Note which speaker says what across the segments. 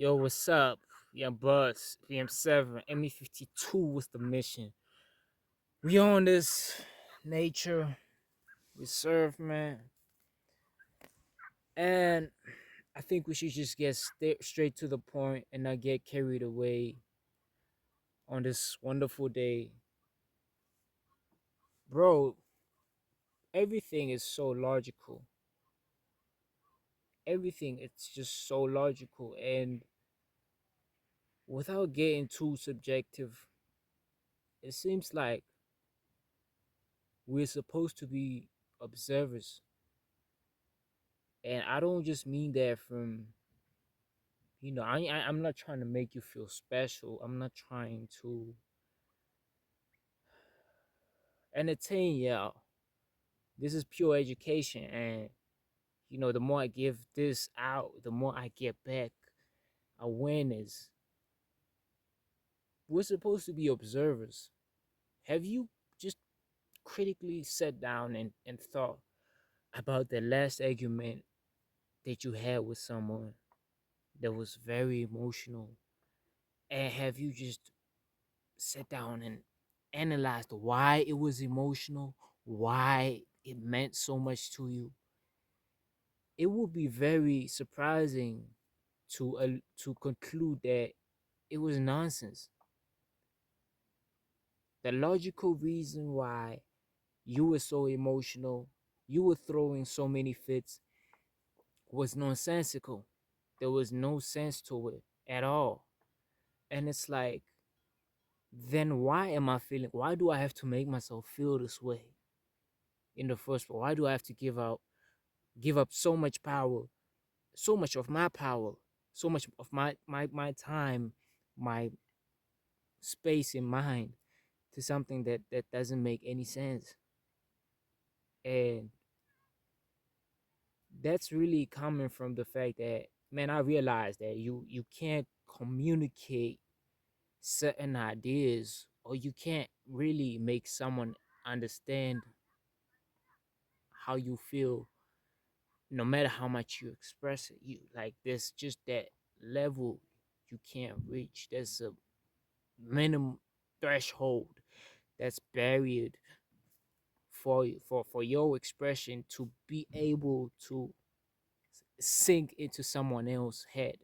Speaker 1: Yo, what's up? Young Buzz, PM7, ME52 was the mission. We on this nature reserve, man. And I think we should just get straight to the point and not get carried away on this wonderful day. Bro, everything is so logical. Everything, it's just so logical. And without getting too subjective, it seems like we're supposed to be observers. And I don't just mean that from, I'm not trying to make you feel special. I'm not trying to entertain y'all. This is pure education. And, the more I give this out, the more I get back awareness. We're supposed to be observers. Have you just critically sat down and thought about the last argument that you had with someone that was very emotional? And have you just sit down and analyzed why it was emotional, why it meant so much to you? It would be very surprising to conclude that it was nonsense. The logical reason why you were so emotional, you were throwing so many fits, was nonsensical. There was no sense to it at all. And it's like, then why am I feeling? Why do I have to make myself feel this way in the first place? Why do I have to give up so much power, so much of my power, so much of my time, my space in mind to something that doesn't make any sense? And that's really coming from the fact that, man, I realize that you can't communicate certain ideas, or you can't really make someone understand how you feel no matter how much you express it. You like, there's just that level you can't reach. There's a minimum threshold that's buried for your expression to be able to sink into someone else's head.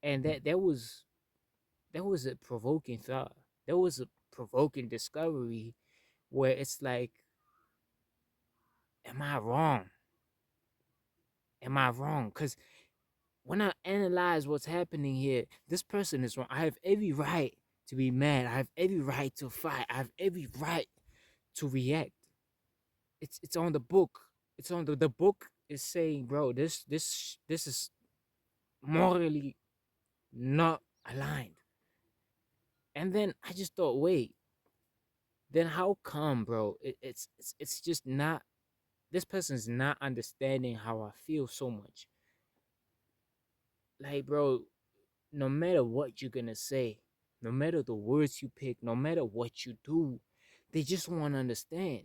Speaker 1: And that was a provoking thought. That was a provoking discovery, where it's like, am I wrong? Am I wrong? Because when I analyze what's happening here, this person is wrong. I have every right to be mad. I have every right to fight. I have every right to react. It's on the book. It's on the book is saying, bro, this is morally not aligned. And then I just thought, wait, then how come, bro? It's just not, this person's not understanding how I feel so much. Like, bro, no matter what you're gonna say, no matter the words you pick, no matter what you do, they just want to understand.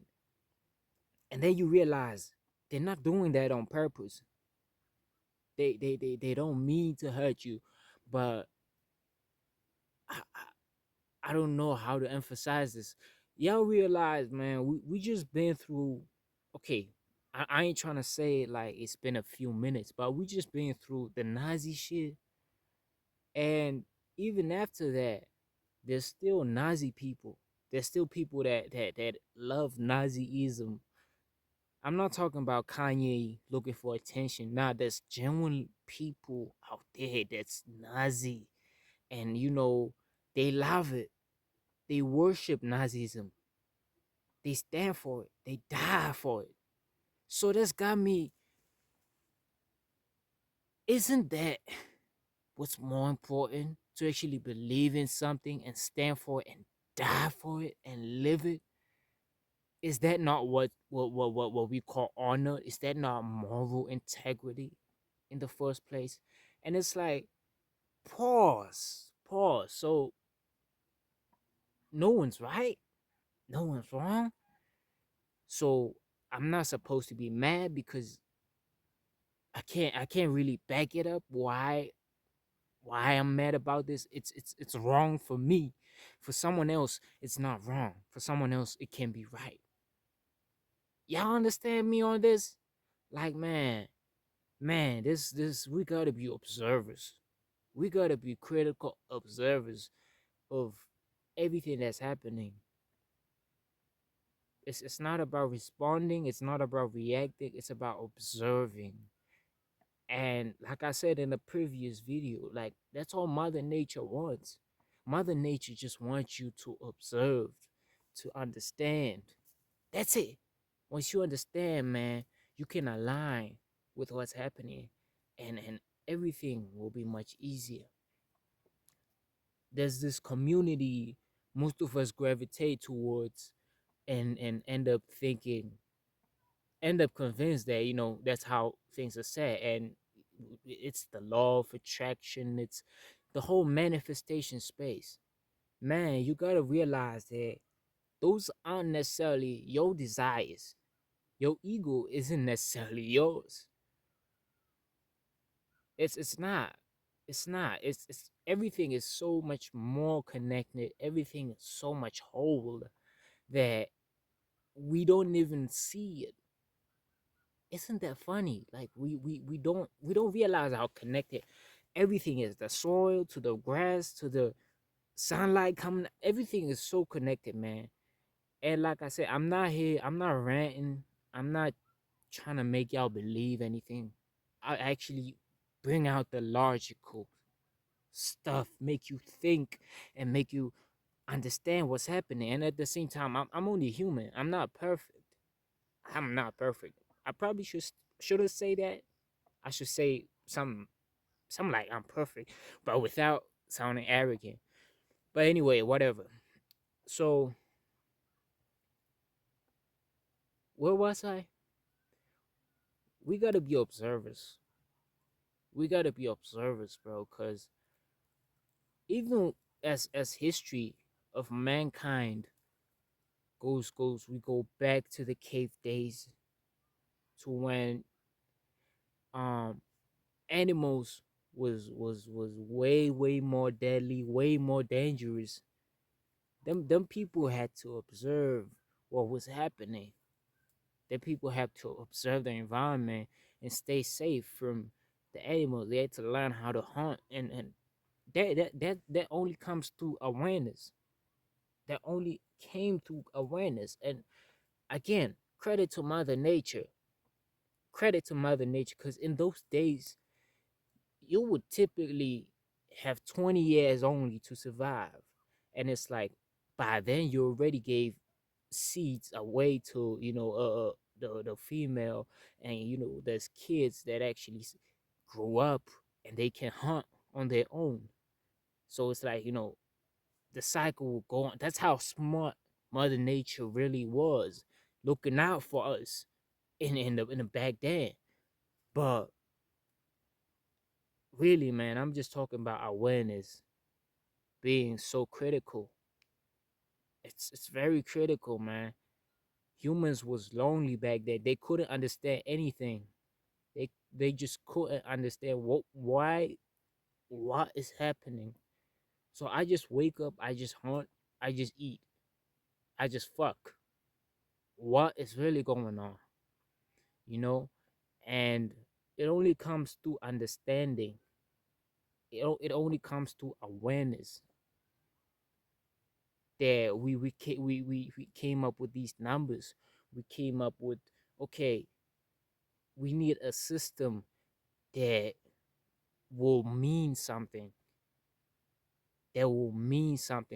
Speaker 1: And then you realize they're not doing that on purpose. They don't mean to hurt you, but I don't know how to emphasize this. Y'all realize, man, we just been through, okay, I ain't trying to say it like it's been a few minutes, but we just been through the Nazi shit. And even after that, there's still Nazi people. There's still people that love Nazism. I'm not talking about Kanye looking for attention. Nah, there's genuine people out there that's Nazi. And they love it. They worship Nazism. They stand for it. They die for it. So that's got me. Isn't that what's more important? To actually believe in something and stand for it and die for it and live it? Is that not what we call honor? Is that not moral integrity in the first place? And it's like, pause. So no one's right, no one's wrong. So I'm not supposed to be mad because I can't really back it up. Why why I'm mad about this. It's wrong for me. For someone else, it's not wrong. For someone else, it can be right. Y'all understand me on this? Like, man, this we gotta be observers. We gotta be critical observers of everything that's happening. It's not about responding, it's not about reacting, it's about observing. And like I said in the previous video, like that's all Mother Nature wants. Mother Nature just wants you to observe, to understand. That's it. Once you understand, man, you can align with what's happening, and everything will be much easier. There's this community most of us gravitate towards, and end up convinced that that's how things are set. And it's the law of attraction, it's the whole manifestation space. Man, you gotta realize that those aren't necessarily your desires. Your ego isn't necessarily yours. It's not. It's everything is so much more connected. Everything is so much whole that we don't even see it. Isn't that funny? Like we don't realize how connected everything is. The soil to the grass to the sunlight coming. Everything is so connected, man. And like I said, I'm not here. I'm not ranting. I'm not trying to make y'all believe anything. I actually bring out the logical stuff, make you think and make you understand what's happening. And at the same time, I'm only human. I'm not perfect. I'm not perfect. I probably shouldn't say that. I should say something like I'm perfect, but without sounding arrogant. But anyway, whatever. So where was I? We gotta be observers. We gotta be observers, bro. Cause even as history of mankind goes, we go back to the cave days, to when um animals was way more deadly, way more dangerous. Them people had to observe what was happening. Them people had to observe the environment and stay safe from the animals. They had to learn how to hunt, and that only comes through awareness. That only came through awareness. And again, credit to Mother Nature. Credit to Mother Nature, because in those days you would typically have 20 years only to survive. And it's like by then you already gave seeds away to the female. And there's kids that actually grow up and they can hunt on their own. So it's like the cycle will go on. That's how smart Mother Nature really was, looking out for us in the back then. But really, man, I'm just talking about awareness being so critical. It's very critical, man. Humans was lonely back then. They couldn't understand anything. They just couldn't understand what is happening. So I just wake up, I just hunt, I just eat, I just fuck. What is really going on? You know? And it only comes to understanding. It only comes to awareness that we came up with these numbers. We came up with, okay, we need a system that will mean something,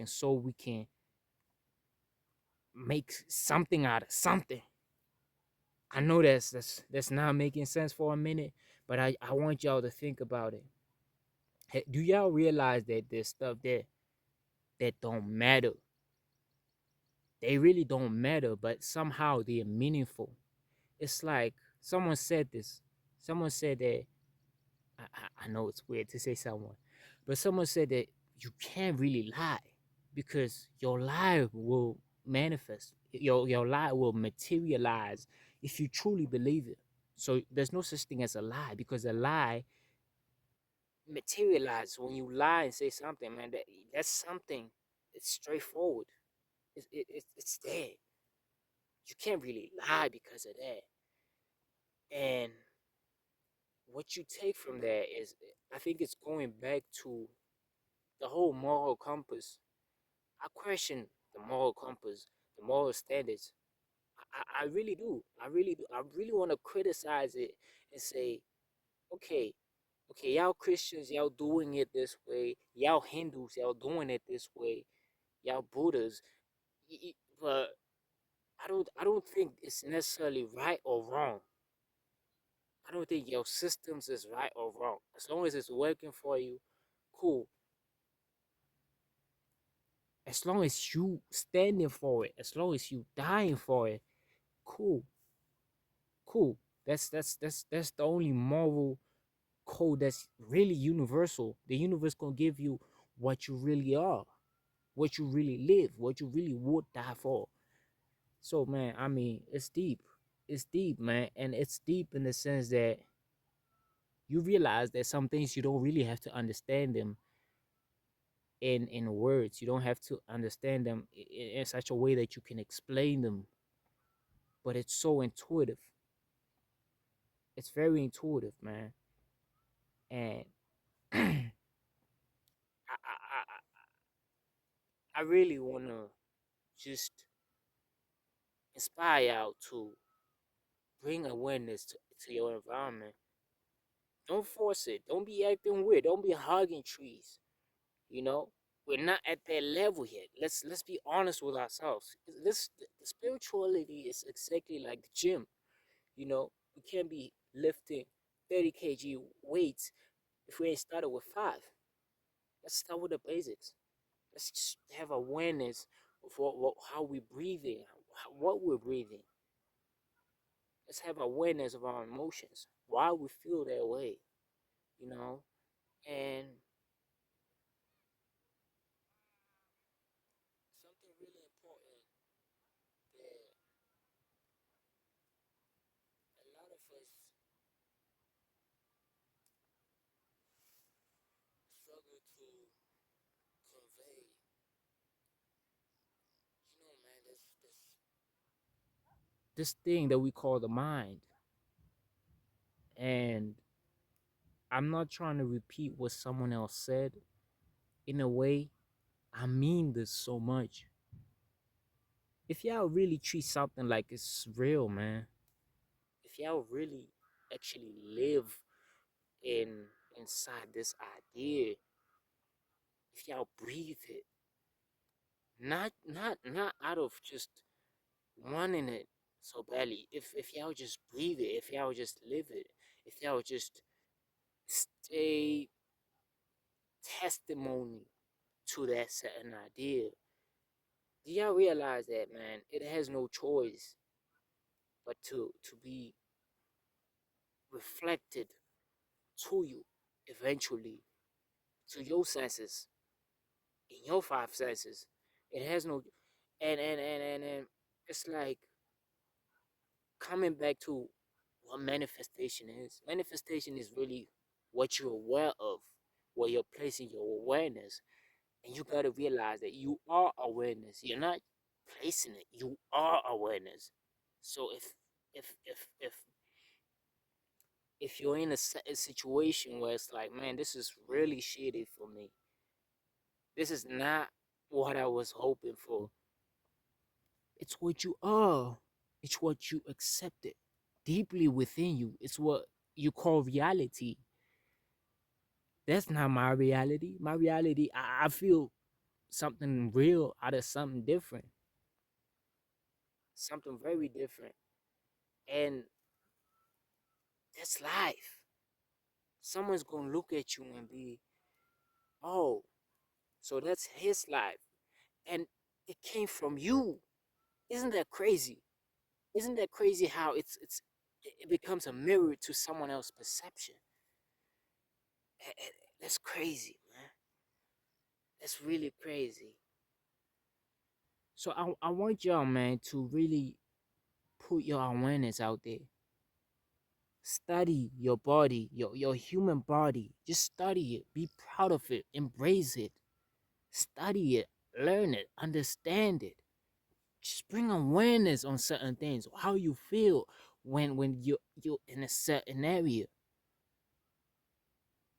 Speaker 1: so we can make something out of something. I know that's not making sense for a minute, but I want y'all to think about it. Hey, do y'all realize that there's stuff that don't matter? They really don't matter, but somehow they're meaningful. It's like someone said this. Someone said that I know it's weird to say someone, but someone said that you can't really lie because your lie will manifest. Your lie will materialize if you truly believe it. So there's no such thing as a lie, because a lie materialize when you lie and say something, man. That's something. It's straightforward. It's there. You can't really lie because of that. And what you take from that is, I think it's going back to the whole moral compass. I question the moral compass, the moral standards. I really do. I really do. I really want to criticize it and say, okay, okay, y'all Christians, y'all doing it this way. Y'all Hindus, y'all doing it this way. Y'all Buddhas, but I don't think it's necessarily right or wrong. I don't think your systems is right or wrong. As long as it's working for you, cool. As long as you standing for it, as long as you dying for it, cool, cool. That's the only moral code that's really universal. The universe gonna give you what you really are, what you really live, what you really would die for. So man, I mean, it's deep. It's deep, man, and it's deep in the sense that you realize that some things you don't really have to understand them in words. You don't have to understand them in such a way that you can explain them. But it's so intuitive. It's very intuitive, man. And I really wanna just inspire y'all to bring awareness to your environment. Don't force it. Don't be acting weird. Don't be hugging trees. You know, we're not at that level yet. Let's be honest with ourselves. This the spirituality is exactly like the gym. You know, we can't be lifting 30 kg weights if we ain't started with five. Let's start with the basics. Let's just have awareness of how we breathing, what we're breathing. Let's have awareness of our emotions, why we feel that way, you know. And something really important that a lot of us struggle to convey. You know, man, this thing that we call the mind. And I'm not trying to repeat what someone else said. In a way, I mean this so much. If y'all really treat something like it's real, man, if y'all really actually live inside this idea, if y'all breathe it, not out of just wanting it so badly. If y'all just breathe it, if y'all just live it, if y'all just stay testimony to that certain idea, do y'all realize that, man, it has no choice but to be reflected to you eventually, to your senses, in your five senses. It has no, and it's like coming back to what manifestation is. Manifestation is really what you're aware of, where you're placing your awareness. And you gotta realize that you are awareness. You're not placing it. You are awareness. So if you're in a situation where it's like, man, this is really shitty for me. This is not what I was hoping for. It's what you are. It's what you accepted deeply within you. It's what you call reality. That's not my reality. My reality, I feel something real out of something different, something very different. And that's life. Someone's gonna look at you and be, oh, so that's his life. And it came from you. Isn't that crazy? Isn't that crazy how it becomes a mirror to someone else's perception? That's crazy, man. That's really crazy. So I want y'all, man, to really put your awareness out there. Study your body, your human body. Just study it. Be proud of it. Embrace it. Study it. Learn it. Understand it. Just bring awareness on certain things. How you feel when you're in a certain area.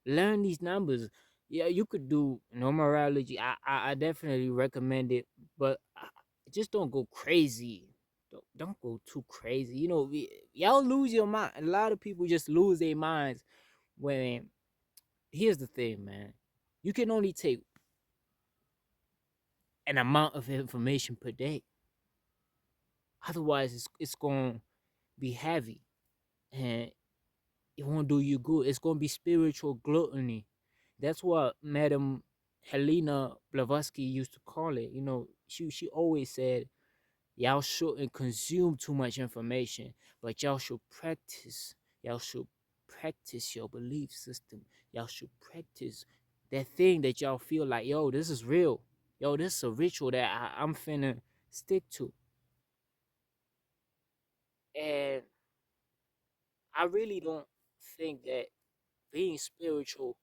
Speaker 1: Learn these numbers. Yeah, you could do numerology. I definitely recommend it, but just don't go crazy. Don't go too crazy. Y'all lose your mind. A lot of people just lose their minds when. Here's the thing, man. You can only take an amount of information per day. Otherwise, it's gonna be heavy and it won't do you good. It's gonna be spiritual gluttony. That's what Madam Helena Blavatsky used to call it. She always said, y'all shouldn't consume too much information, but y'all should practice. Y'all should practice your belief system. Y'all should practice that thing that y'all feel like, yo, this is real. Yo, this is a ritual that I'm finna stick to. And I really don't think that being spiritual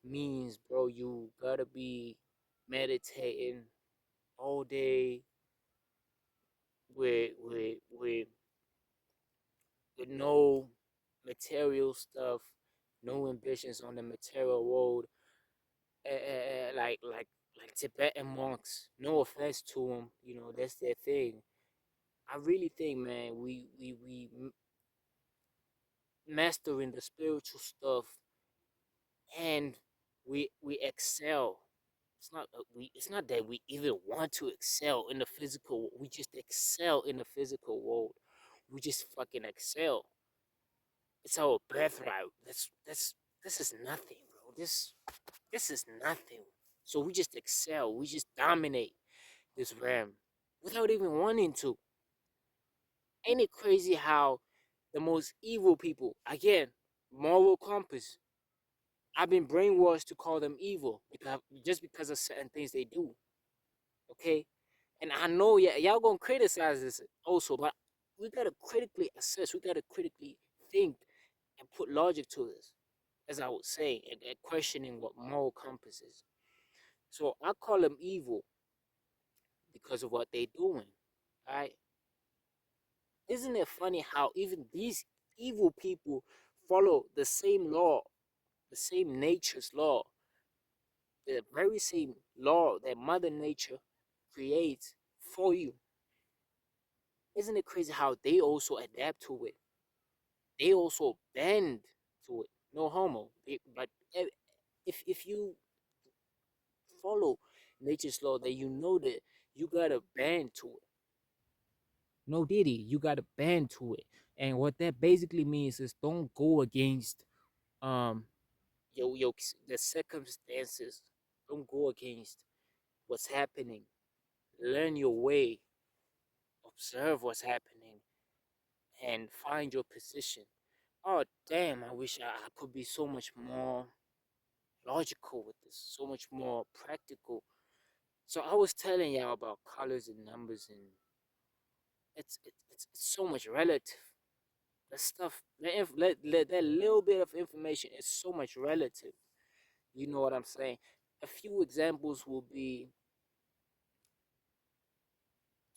Speaker 1: means, bro, you gotta be meditating all day with no material stuff, no ambitions on the material world, like Tibetan monks. No offense to them, that's their thing. I really think, man, we mastering the spiritual stuff and we excel. It's not that we even want to excel in the physical. We just excel in the physical world. We just fucking excel. It's our birthright. This is nothing, bro. This is nothing. So we just excel. We just dominate this realm without even wanting to. Ain't it crazy how the most evil people, again, moral compass, I've been brainwashed to call them evil because of certain things they do. Okay, and I know y'all gonna criticize this also, but we gotta critically assess. We gotta critically think and put logic to this, as I would say, and questioning what moral compass is. So I call them evil because of what they doing. Right? Isn't it funny how even these evil people follow the same law, the same nature's law, the very same law that Mother Nature creates for you? Isn't it crazy how they also adapt to it? They also bend to it. No homo. But if you follow nature's law, then you know that you gotta bend to it. No diddy, you gotta bend to it. And what that basically means is don't go against um your the circumstances. Don't go against what's happening. Learn your way, observe what's happening, and find your position. Oh damn! I wish I could be so much more logical with this, so much more practical. So I was telling y'all about colors and numbers, and it's so much relative. That stuff, that little bit of information is so much relative. You know what I'm saying? A few examples will be: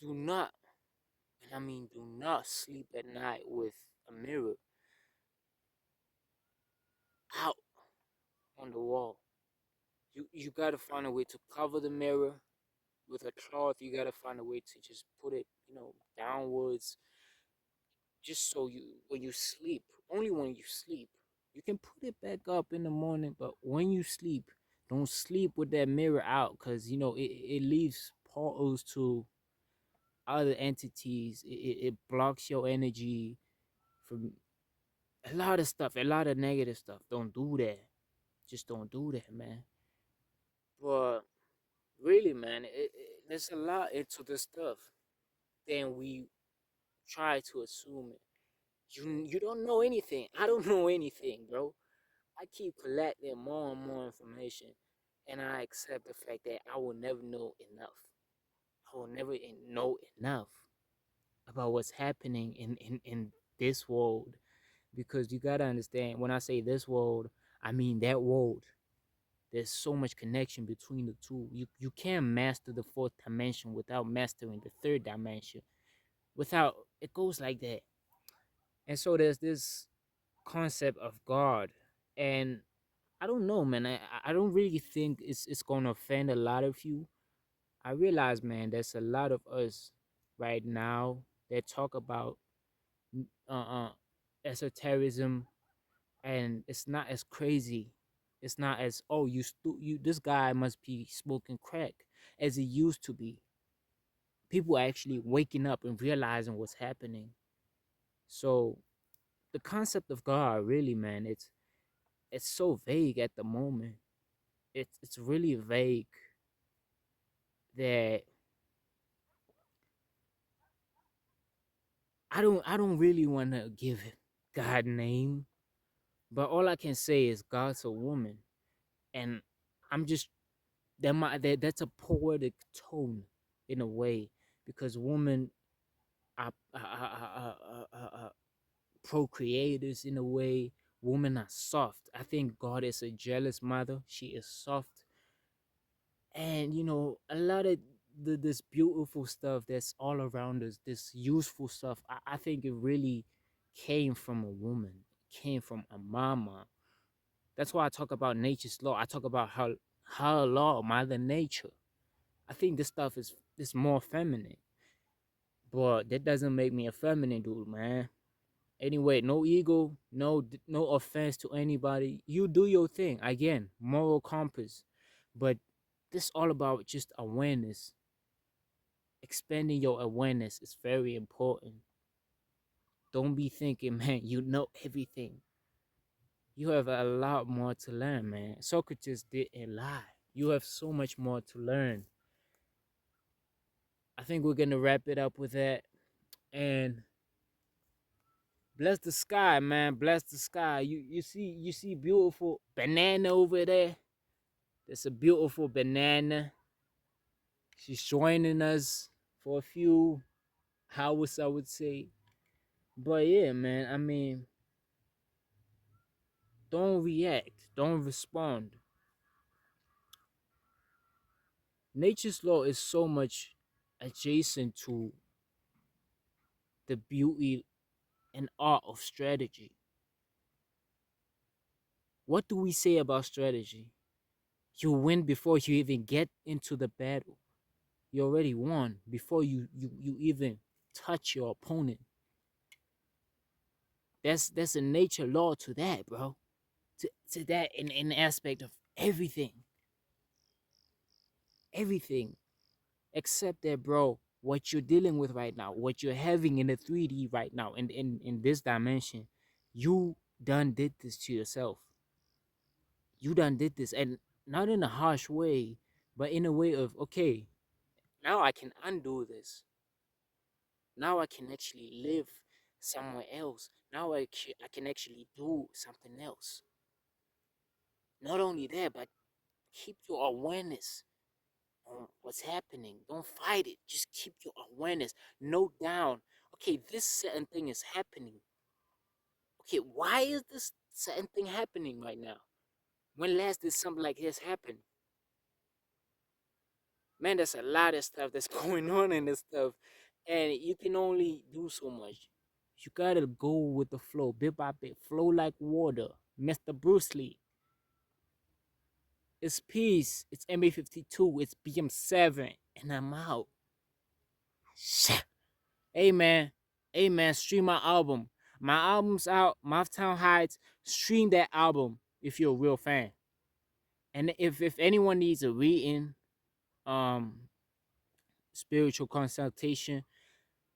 Speaker 1: do not, and I mean do not sleep at night with a mirror out on the wall. You gotta find a way to cover the mirror with a cloth. You gotta find a way to just put it, downwards, just so you when you sleep, only when you sleep, you can put it back up in the morning. But when you sleep, don't sleep with that mirror out, because it leaves portals to other entities. It blocks your energy from a lot of stuff, a lot of negative stuff. Don't do that. Just don't do that, man. But really, man, there's a lot into this stuff. Then we try to assume it. You don't know anything. I don't know anything, bro. I keep collecting more and more information, and I accept the fact that I will never know enough. I will never know enough about what's happening in this world, because you gotta understand when I say this world, I mean that world. There's so much connection between the two. You can't master the fourth dimension without mastering the third dimension. Without it goes like that. And so there's this concept of God. And I don't know, man. I don't really think it's gonna offend a lot of you. I realize, man, there's a lot of us right now that talk about uh, uh esotericism, and it's not as crazy. It's not as, oh, you this guy must be smoking crack as it used to be. People are actually waking up and realizing what's happening. So the concept of God, really, man, it's so vague at the moment. It's really vague that I don't really want to give God name, but all I can say is God's a woman, and I'm just that's a poetic tone in a way, because women are procreators in a way. Women are soft. I think God is a jealous mother. She is soft, and a lot of this beautiful stuff that's all around us, this useful stuff. I think it really came from a woman, came from a mama. That's why I talk about nature's law. I talk about her law, mother nature. I think this stuff is more feminine, but that doesn't make me a feminine dude, man. Anyway, no ego, no offense to anybody. You do your thing. Again, moral compass, but this all about just awareness. Expanding your awareness is very important. Don't be thinking, man, you know everything. You have a lot more to learn, man. Socrates didn't lie. You have so much more to learn. I think we're gonna wrap it up with that. And bless the sky, man. Bless the sky. You see beautiful banana over there. There's a beautiful banana. She's joining us for a few hours, I would say. But yeah, man. I mean, don't react. Don't respond. Nature's law is so much adjacent to the beauty and art of strategy. What do we say about strategy? You win before you even get into the battle. You already won before you even touch your opponent. That's a nature law to that, bro. To that in aspect of everything. Everything. Except that, bro, what you're dealing with right now, what you're having in the 3D right now, in this dimension, you done did this to yourself. You done did this, and not in a harsh way, but in a way of, okay, now I can undo this. Now I can actually live somewhere else. Now I can actually do something else. Not only that, but keep your awareness on what's happening. Don't fight it. Just keep your awareness. Note down, okay, this certain thing is happening. Okay, why is this certain thing happening right now? When last did something like this happen? Man, there's a lot of stuff that's going on in this stuff, and you can only do so much. You gotta go with the flow, bit by bit, flow like water. Mr. Bruce Lee. It's peace. It's MA52. It's BM7, and I'm out. Hey man, hey man, stream my album. My album's out. Mouthtown Heights. Stream that album if you're a real fan. And if anyone needs a reading, um, spiritual consultation,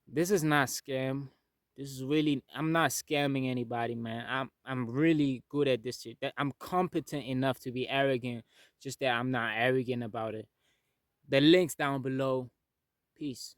Speaker 1: this is not scam. This is really, I'm not scamming anybody, man. I'm really good at this shit. That I'm competent enough to be arrogant, just that I'm not arrogant about it. The links down below. Peace.